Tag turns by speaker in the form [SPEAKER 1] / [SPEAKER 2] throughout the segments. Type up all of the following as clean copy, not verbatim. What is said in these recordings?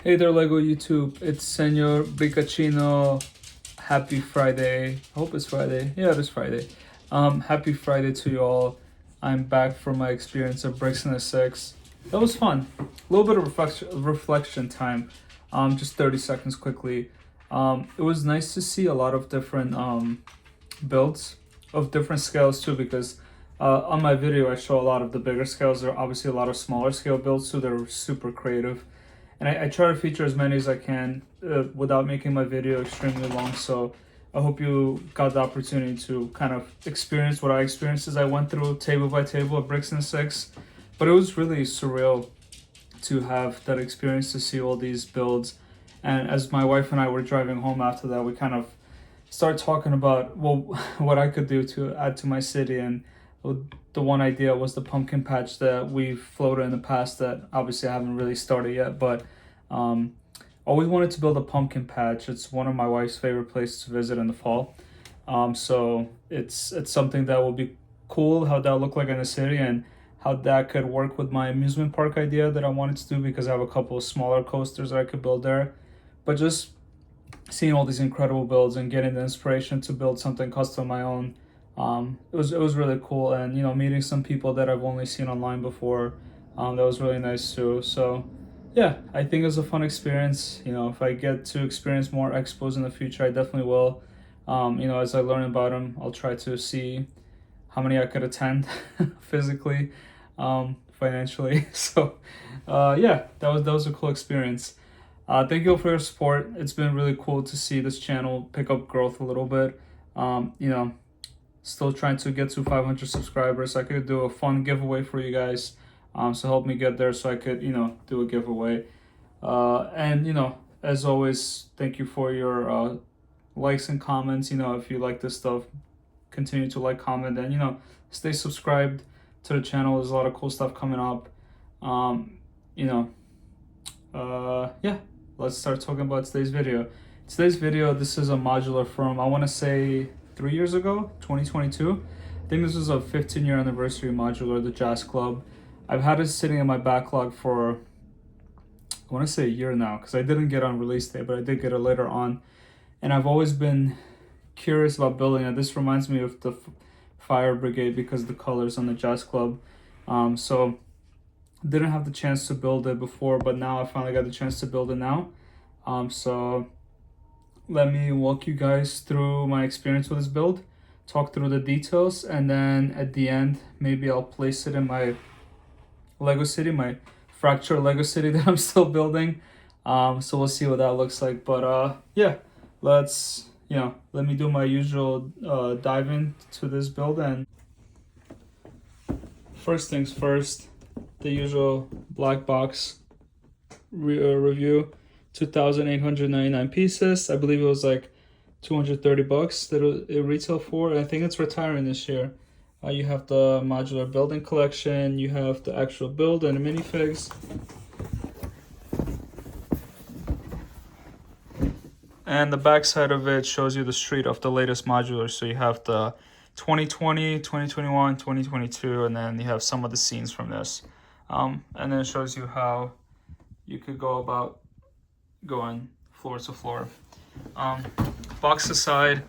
[SPEAKER 1] Hey there, Lego YouTube. It's Senor Bicacino. Happy Friday. I hope it's Friday. Yeah, it is Friday. Happy Friday to you all. I'm back from my experience at Bricks and a Six. That was fun. A little bit of reflection time. Just 30 seconds quickly. It was nice to see a lot of different builds of different scales too, because on my video I show a lot of the bigger scales. There are obviously a lot of smaller scale builds too. They're super creative. And I try to feature as many as I can without making my video extremely long. So I hope you got the opportunity to kind of experience what I experienced as I went through table by table at Bricks and Six. But it was really surreal to have that experience, to see all these builds. And as my wife and I were driving home after that, we kind of started talking about, well, what I could do to add to my city. And the one idea was the pumpkin patch that we've floated in the past that obviously I haven't really started yet, but always wanted to build a pumpkin patch. It's one of my wife's favorite places to visit in the fall. So it's something that will be cool, how that look like in the city, and how that could work with my amusement park idea that I wanted to do, because I have a couple of smaller coasters that I could build there. But just seeing all these incredible builds and getting the inspiration to build something custom of my own, it was really cool. And meeting some people that I've only seen online before, that was really nice too. So yeah, I think it was a fun experience. If I get to experience more expos in the future, I definitely will. As I learn about them, I'll try to see how many I could attend physically, financially. So yeah, that was a cool experience. Thank you all for your support. It's been really cool to see this channel pick up growth a little bit. Still trying to get to 500 subscribers. I could do a fun giveaway for you guys. So help me get there so I could, do a giveaway. And as always, thank you for your likes and comments. If you like this stuff, continue to like, comment, and stay subscribed to the channel. There's a lot of cool stuff coming up. Yeah, let's start talking about today's video. This is a modular from, I want to say 3 years ago, 2022. I think this was a 15-year anniversary modular, the Jazz Club. I've had it sitting in my backlog for, I want to say a year now, because I didn't get on release day, but I did get it later on. And I've always been curious about building it. This reminds me of the fire brigade because of the colors on the Jazz Club. So didn't have the chance to build it before, but now I finally got the chance to build it now. So let me walk you guys through my experience with this build, talk through the details, and then at the end, maybe I'll place it in my Lego city, my fractured Lego city that I'm still building. So we'll see what that looks like. But yeah, let me do my usual dive into this build. And first things first, the usual black box review. 2,899 pieces. I believe it was like 230 bucks that it retailed for. I think it's retiring this year. You have the modular building collection, you have the actual build and the minifigs. And the back side of it shows you the street of the latest modular. So you have the 2020, 2021, 2022, and then you have some of the scenes from this. And then it shows you how you could go about going floor to floor. Box aside,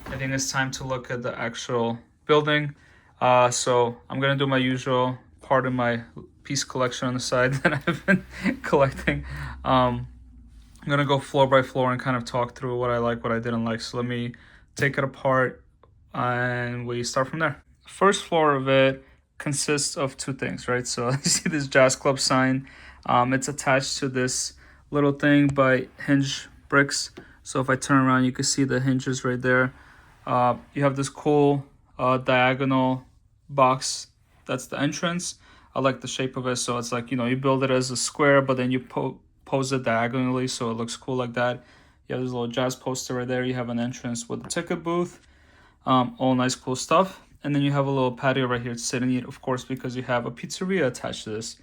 [SPEAKER 1] I think it's time to look at the actual building. So I'm gonna do my usual part of my piece collection on the side that I've been collecting. I'm gonna go floor by floor and kind of talk through what I like, what I didn't like. So let me take it apart and we start from there. First floor of it consists of two things, right? So you see this Jazz Club sign. It's attached to this little thing by Hinge Bricks. So if I turn around, you can see the hinges right there. You have this cool diagonal box. That's the entrance. I like the shape of it. So it's like, you build it as a square, but then you pose it diagonally, so it looks cool like that. You have this little jazz poster right there. You have an entrance with a ticket booth. All nice, cool stuff. And then you have a little patio right here to sit and eat, of course, because you have a pizzeria attached to this.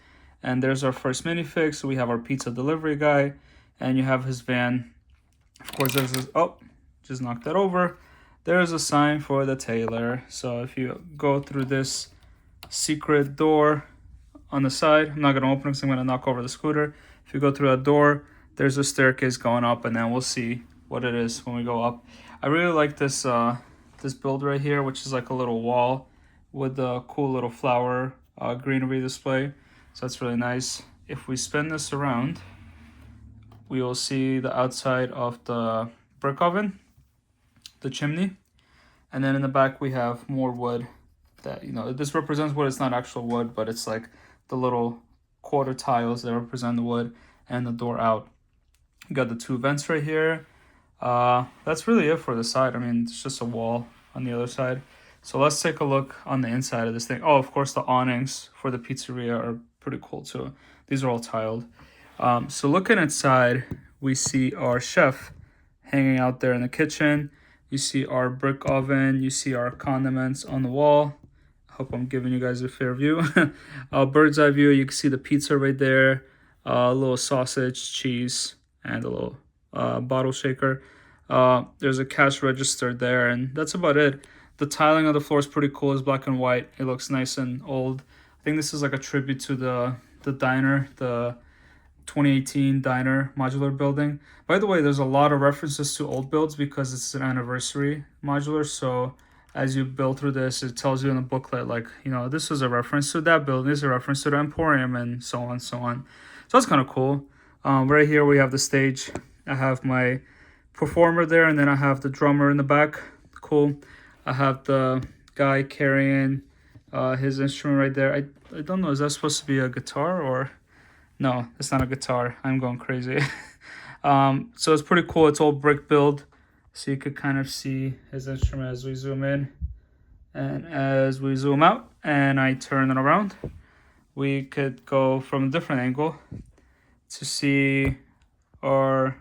[SPEAKER 1] And there's our first minifig. So we have our pizza delivery guy, and you have his van. Of course, there's this, oh, just knocked that over. There's a sign for the tailor. So if you go through this secret door on the side, I'm not gonna open it because I'm gonna knock over the scooter. If you go through that door, There's a staircase going up, and then we'll see what it is when we go up. I really like this this build right here, which is like a little wall with a cool little flower greenery display. So that's really nice. If we spin this around, we will see the outside of the brick oven, the chimney, and then in the back we have more wood that, you know, this represents wood. It's not actual wood, but it's like the little quarter tiles that represent the wood, and the door out. You got the two vents right here. That's really it for the side. I mean, it's just a wall on the other side. So let's take a look on the inside of this thing. Oh, of course, the awnings for the pizzeria are pretty cool too. These are all tiled. So looking inside, we see our chef hanging out there in the kitchen. You see our brick oven. You see our condiments on the wall. I hope I'm giving you guys a fair view. Bird's eye view, you can see the pizza right there. A little sausage, cheese, and a little bottle shaker. There's a cash register there, and that's about it. The tiling of the floor is pretty cool. It's black and white. It looks nice and old. I think this is like a tribute to the diner, the 2018 diner modular building. By the way, there's a lot of references to old builds because it's an anniversary modular. So as you build through this, it tells you in the booklet, like, you know, this is a reference to that building, this is a reference to the Emporium, and so on, so on. So that's kind of cool. Right here we have the stage. I have my performer there, and then I have the drummer in the back. Cool. I have the guy carrying his instrument right there. I don't know, is that supposed to be a guitar or... No, it's not a guitar. I'm going crazy. So it's pretty cool. It's all brick build. So you could kind of see his instrument as we zoom in. And as we zoom out and I turn it around, we could go from a different angle to see our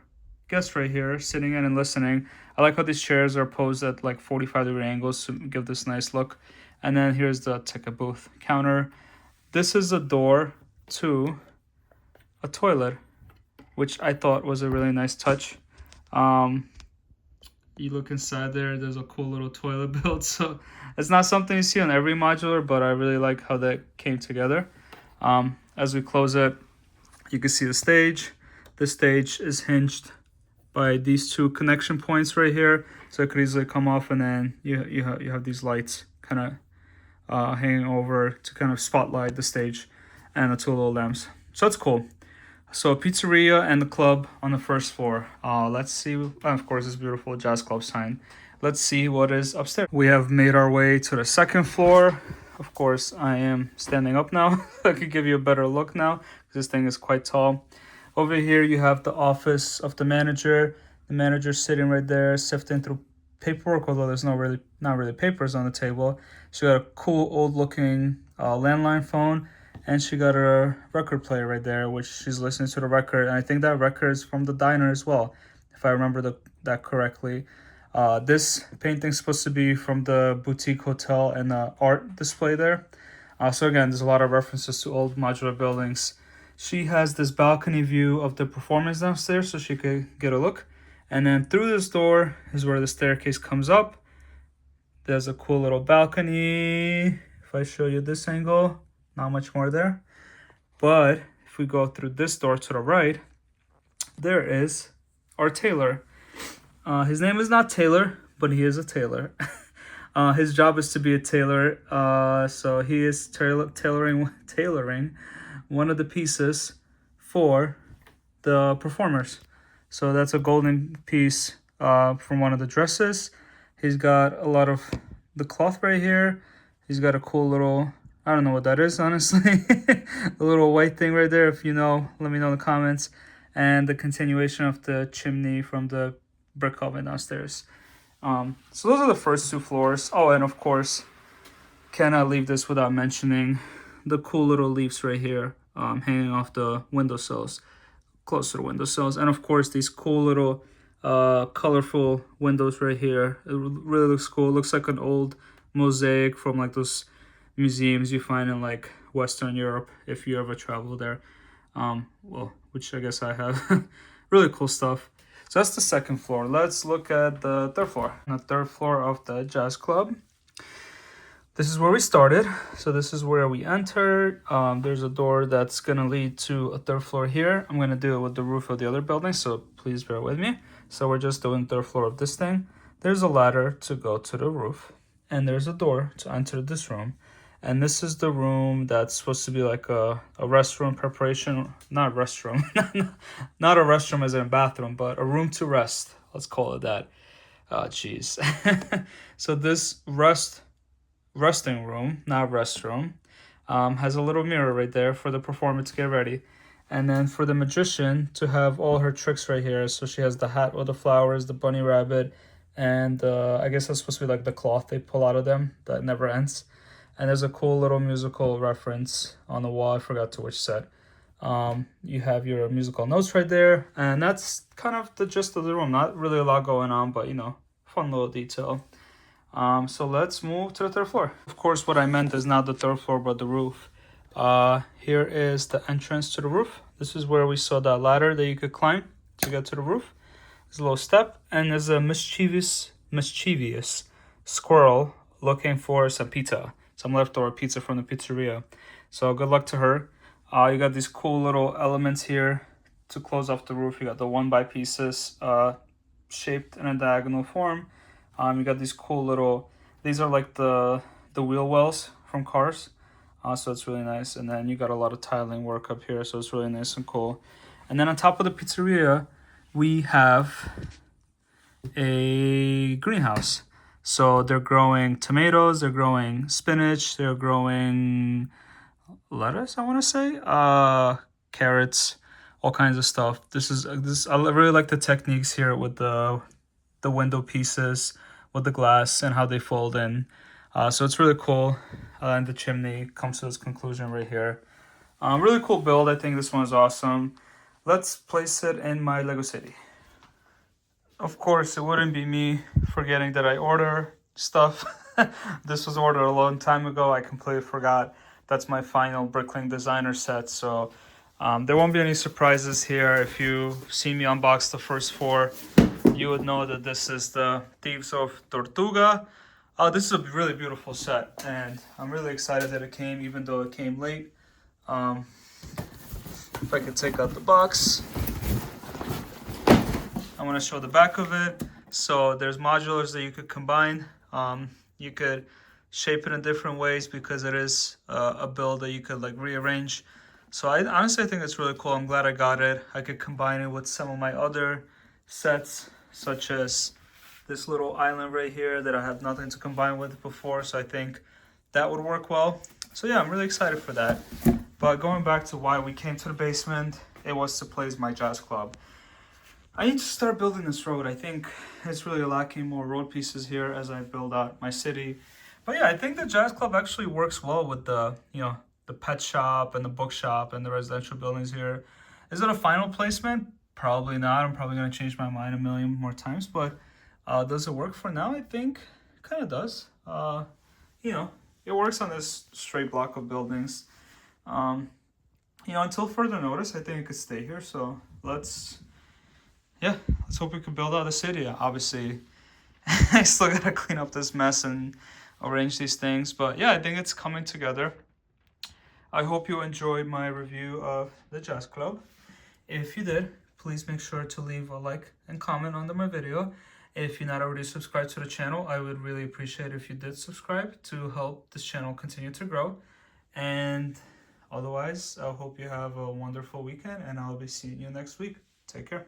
[SPEAKER 1] guest right here sitting in and listening. I like how these chairs are posed at like 45-degree angles to give this nice look. And then here's the ticket booth counter. This is a door to a toilet, which I thought was a really nice touch. You look inside there, there's a cool little toilet built. So it's not something you see on every modular, but I really like how that came together. As we close it, you can see the stage. The stage is hinged by these two connection points right here, so it could easily come off, and then you have these lights kind of hanging over to kind of spotlight the stage, and the two little lamps. So that's cool. So pizzeria and the club on the first floor. Let's see. Of course, this beautiful jazz club sign. Let's see what is upstairs. We have made our way to the second floor. Of course, I am standing up now. I could give you a better look now. This thing is quite tall. Over here, you have the office of the manager. The manager sitting right there, sifting through paperwork, although there's not really papers on the table. She got a cool old-looking landline phone, and she got a record player right there, which she's listening to the record. And I think that record is from the diner as well, if I remember that correctly. This painting's supposed to be from the boutique hotel and the art display there. So again, there's a lot of references to old modular buildings. She has this balcony view of the performance downstairs, so she could get a look. And then through this door is where the staircase comes up. There's a cool little balcony. If I show you this angle, not much more there. But if we go through this door to the right, there is our tailor. His name is not Taylor, but he is a tailor. His job is to be a tailor. So he is tailoring one of the pieces for the performers. So that's a golden piece from one of the dresses. He's got a lot of the cloth right here. He's got a cool little, I don't know what that is, honestly. A little white thing right there. If you know, let me know in the comments. And the continuation of the chimney from the brick oven downstairs. So those are the first two floors. Oh, and of course, cannot leave this without mentioning the cool little leaves right here, hanging off the windowsills, close to the windowsills. And of course, these cool little colorful windows right here. It really looks cool. It looks like an old mosaic from like those museums you find in like Western Europe if you ever travel there. Well, which I guess I have. Really cool stuff. So that's the second floor. Let's look at the third floor. The third floor of the jazz club. This is where we started. So this is where we entered. There's a door that's gonna lead to a third floor here. I'm gonna do it with the roof of the other building, so please bear with me. So we're just doing third floor of this thing. There's a ladder to go to the roof, and there's a door to enter this room. And this is the room that's supposed to be like a restroom preparation, not restroom, not a restroom as in a bathroom, but a room to rest. Let's call it that. Oh, jeez. So this resting room, not restroom, has a little mirror right there for the performer to get ready. And then for the magician to have all her tricks right here. So she has the hat with the flowers, the bunny rabbit, and I guess that's supposed to be like the cloth they pull out of them that never ends. And there's a cool little musical reference on the wall. I forgot to which set. You have your musical notes right there. And that's kind of the gist of the room. Not really a lot going on, but you know, fun little detail. So let's move to the third floor. Of course, what I meant is not the third floor, but the roof. Here is the entrance to the roof. This is where we saw that ladder that you could climb to get to the roof. There's a little step, and there's a mischievous squirrel looking for some pizza, some leftover pizza from the pizzeria. So good luck to her. You got these cool little elements here to close off the roof. You got the 1x pieces shaped in a diagonal form. You got these cool little, these are like the wheel wells from cars. So it's really nice. And then you got a lot of tiling work up here. So it's really nice and cool. And then on top of the pizzeria, we have a greenhouse. So they're growing tomatoes, they're growing spinach, they're growing lettuce, I want to say, carrots, all kinds of stuff. I really like the techniques here with the window pieces with the glass and how they fold in. So it's really cool. And the chimney comes to its conclusion right here. Really cool build. I think this one is awesome. Let's place it in my Lego City. Of course, it wouldn't be me forgetting that I order stuff. This was ordered a long time ago. I completely forgot. That's my final Bricklink designer set. So there won't be any surprises here. If you see me unbox the first 4, you would know that this is the Thieves of Tortuga. This is a really beautiful set, and I'm really excited that it came, even though it came late. If I could take out the box, I want to show the back of it. So there's modulars that you could combine. You could shape it in different ways because it is a build that you could like rearrange. So I honestly think it's really cool. I'm glad I got it. I could combine it with some of my other sets, such as this little island right here that I have nothing to combine with before. So I think that would work well. So yeah, I'm really excited for that. But going back to why we came to the basement, it was to place my jazz club. I need to start building this road. I think it's really lacking more road pieces here as I build out my city. But yeah, I think the jazz club actually works well with the, you know, the pet shop and the bookshop and the residential buildings here. Is it a final placement? Probably not. I'm probably going to change my mind a million more times. But does it work for now? I think it kind of does. You know, it works on this straight block of buildings. You know, until further notice, I think it could stay here. So let's hope we can build out the city. Obviously, I still got to clean up this mess and arrange these things. But yeah, I think it's coming together. I hope you enjoyed my review of the Jazz Club. If you did, please make sure to leave a like and comment under my video. If you're not already subscribed to the channel, I would really appreciate if you did subscribe to help this channel continue to grow. And otherwise, I hope you have a wonderful weekend, and I'll be seeing you next week. Take care.